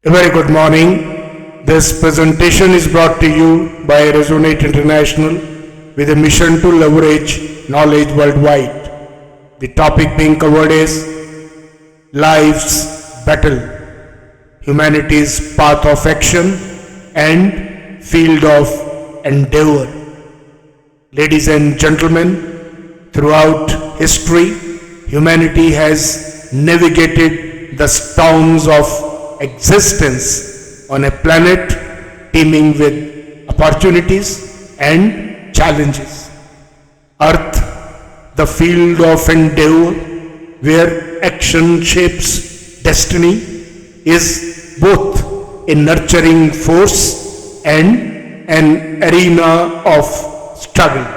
A very good morning. This presentation is brought to you by Resonate International with a mission to leverage knowledge worldwide. The topic being covered is Life's Battle, Humanity's Path of Action and Field of Endeavor. Ladies and gentlemen, throughout history, humanity has navigated the storms of existence on a planet teeming with opportunities and challenges. Earth, the field of endeavor where action shapes destiny, is both a nurturing force and an arena of struggle.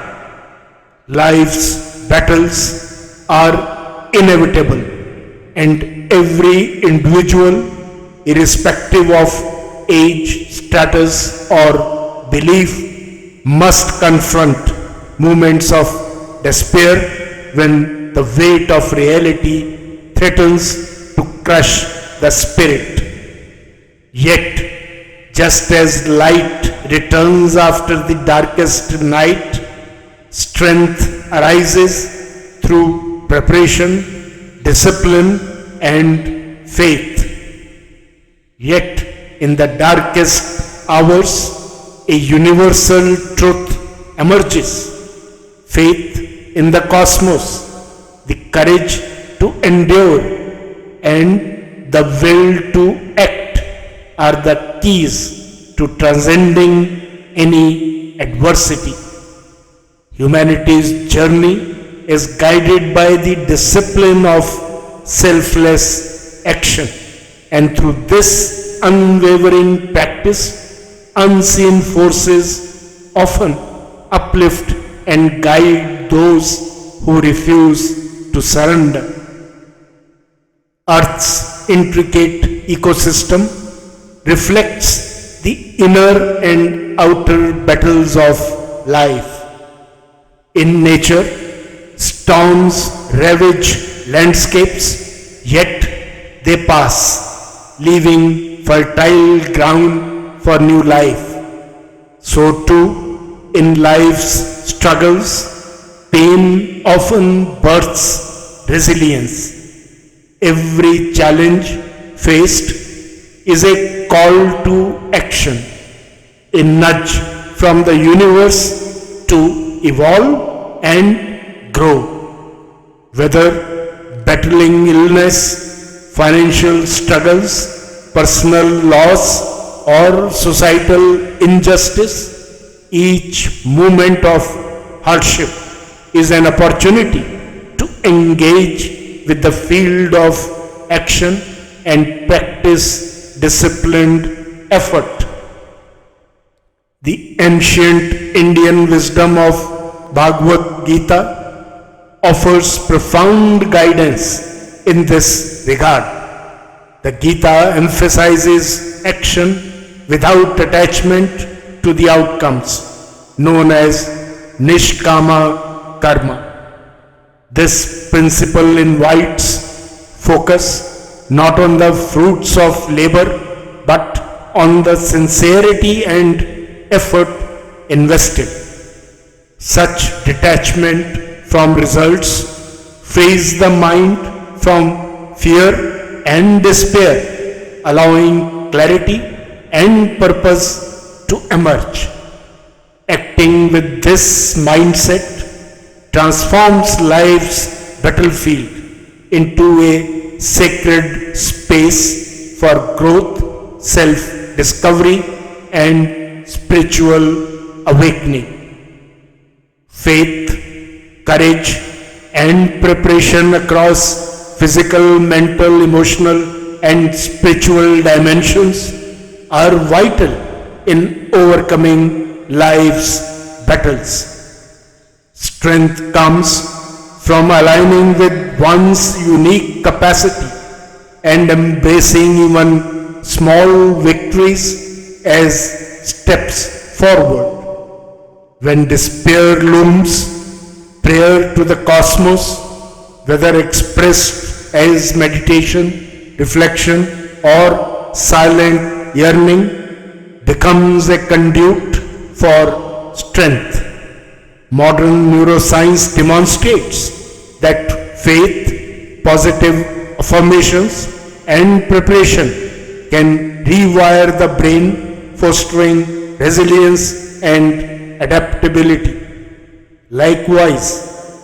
Life's battles are inevitable, and every individual, irrespective of age, status, or belief, must confront moments of despair when the weight of reality threatens to crush the spirit. Yet, just as light returns after the darkest night, strength arises through preparation, discipline, and faith. Yet, in the darkest hours, a universal truth emerges. Faith in the cosmos, the courage to endure, and the will to act are the keys to transcending any adversity. Humanity's journey is guided by the discipline of selfless action. And through this unwavering practice, unseen forces often uplift and guide those who refuse to surrender. Earth's intricate ecosystem reflects the inner and outer battles of life. In nature, storms ravage landscapes, yet they pass, leaving fertile ground for new life. So too, in life's struggles, pain often births resilience. Every challenge faced is a call to action, a nudge from the universe to evolve and grow. Whether battling illness, financial struggles, personal loss, or societal injustice, each moment of hardship is an opportunity to engage with the field of action and practice disciplined effort. The ancient Indian wisdom of Bhagavad Gita offers profound guidance in this regard. The Gita emphasizes action without attachment to the outcomes, known as Nishkama Karma. This principle invites focus not on the fruits of labor, but on the sincerity and effort invested. Such detachment from results frees the mind from fear and despair, allowing clarity and purpose to emerge. Acting with this mindset transforms life's battlefield into a sacred space for growth, self-discovery, and spiritual awakening. Faith, courage, and preparation across physical, mental, emotional, and spiritual dimensions are vital in overcoming life's battles. Strength comes from aligning with one's unique capacity and embracing even small victories as steps forward. When despair looms, prayer to the cosmos, whether expressed as meditation, reflection, or silent yearning becomes a conduit for strength. Modern neuroscience demonstrates that faith, positive affirmations, and preparation can rewire the brain, fostering resilience and adaptability. Likewise,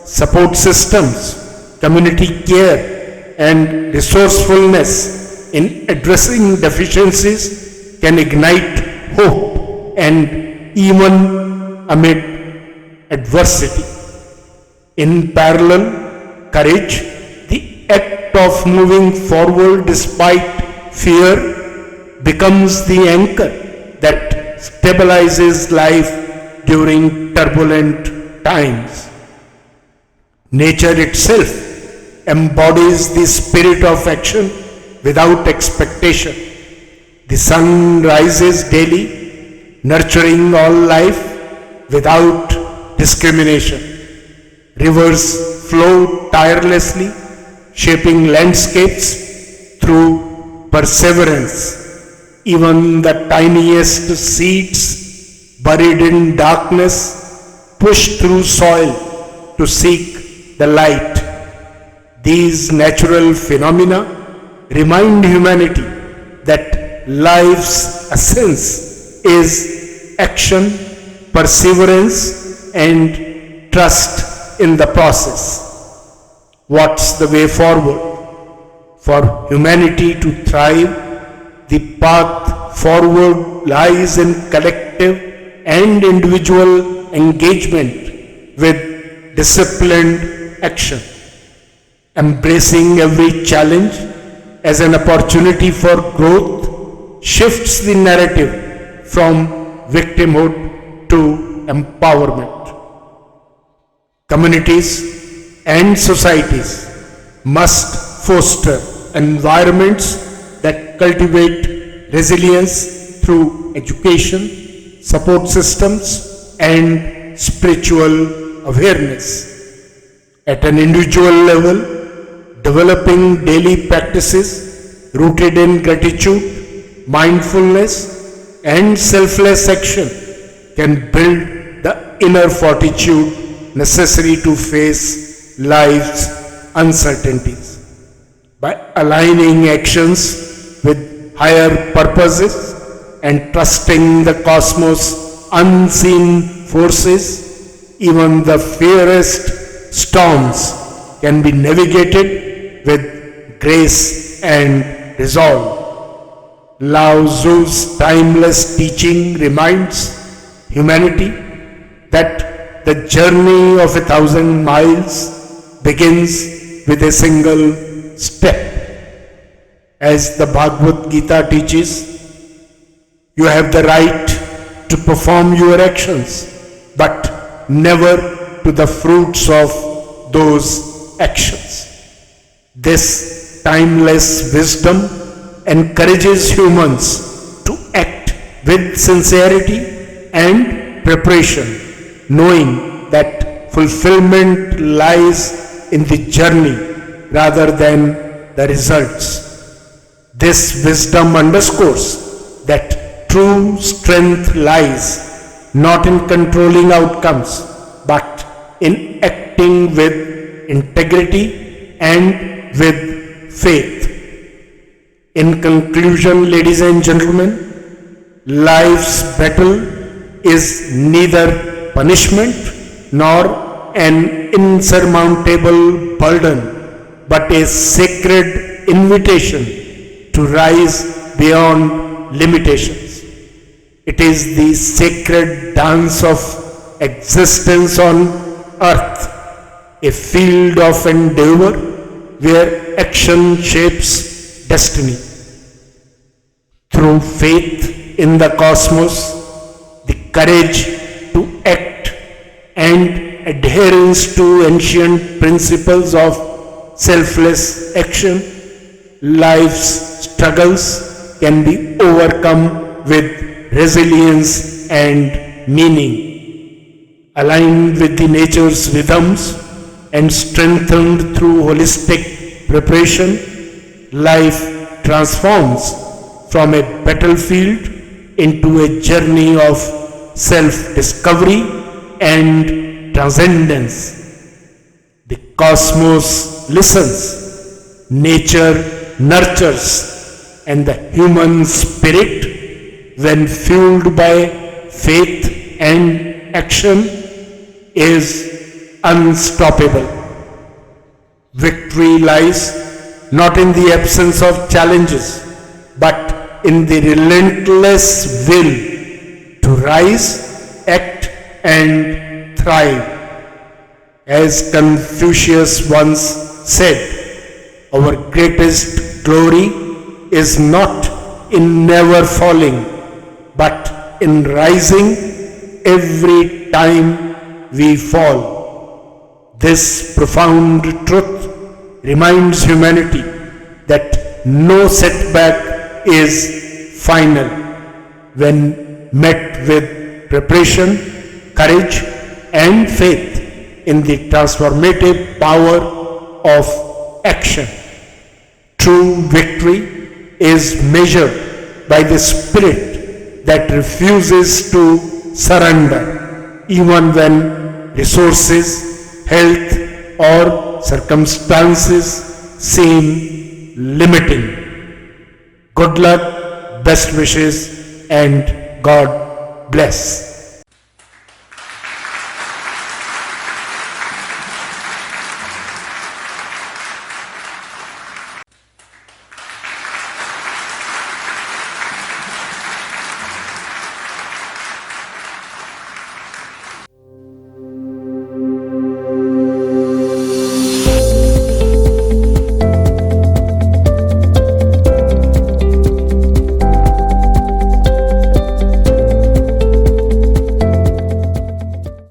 support systems, community care, and resourcefulness in addressing deficiencies can ignite hope and even amid adversity. In parallel, courage, the act of moving forward despite fear, becomes the anchor that stabilizes life during turbulent times. Nature itself embodies the spirit of action without expectation. The sun rises daily, nurturing all life without discrimination. Rivers flow tirelessly, shaping landscapes through perseverance. Even the tiniest seeds buried in darkness push through soil to seek the light. These natural phenomena remind humanity that life's essence is action, perseverance, and trust in the process. What's the way forward? For humanity to thrive, the path forward lies in collective and individual engagement with disciplined action. Embracing every challenge as an opportunity for growth shifts the narrative from victimhood to empowerment. Communities and societies must foster environments that cultivate resilience through education, support systems, and spiritual awareness. At an individual level, developing daily practices rooted in gratitude, mindfulness, and selfless action can build the inner fortitude necessary to face life's uncertainties. By aligning actions with higher purposes and trusting the cosmos' unseen forces, even the fiercest storms can be navigated with grace and resolve. Lao Tzu's timeless teaching reminds humanity that the journey of 1,000 miles begins with a single step. As the Bhagavad Gita teaches, you have the right to perform your actions, but never to the fruits of those actions. This timeless wisdom encourages humans to act with sincerity and preparation, knowing that fulfillment lies in the journey rather than the results. This wisdom underscores that true strength lies not in controlling outcomes, but in acting with integrity and with faith. In conclusion, ladies and gentlemen, life's battle is neither punishment nor an insurmountable burden, but a sacred invitation to rise beyond limitations. It is the sacred dance of existence on earth, a field of endeavor where action shapes destiny. Through faith in the cosmos, the courage to act, and adherence to ancient principles of selfless action, life's struggles can be overcome with resilience and meaning. Aligned with the nature's rhythms and strengthened through holistic preparation, life transforms from a battlefield into a journey of self-discovery and transcendence. The cosmos listens, nature nurtures, and the human spirit, when fueled by faith and action, is unstoppable. Victory lies not in the absence of challenges, but in the relentless will to rise, act, and thrive. As Confucius once said, our greatest glory is not in never falling, but in rising every time we fall. This profound truth reminds humanity that no setback is final when met with preparation, courage, and faith in the transformative power of action. True victory is measured by the spirit that refuses to surrender, even when resources, health, or circumstances seem limiting. Good luck, best wishes, and God bless.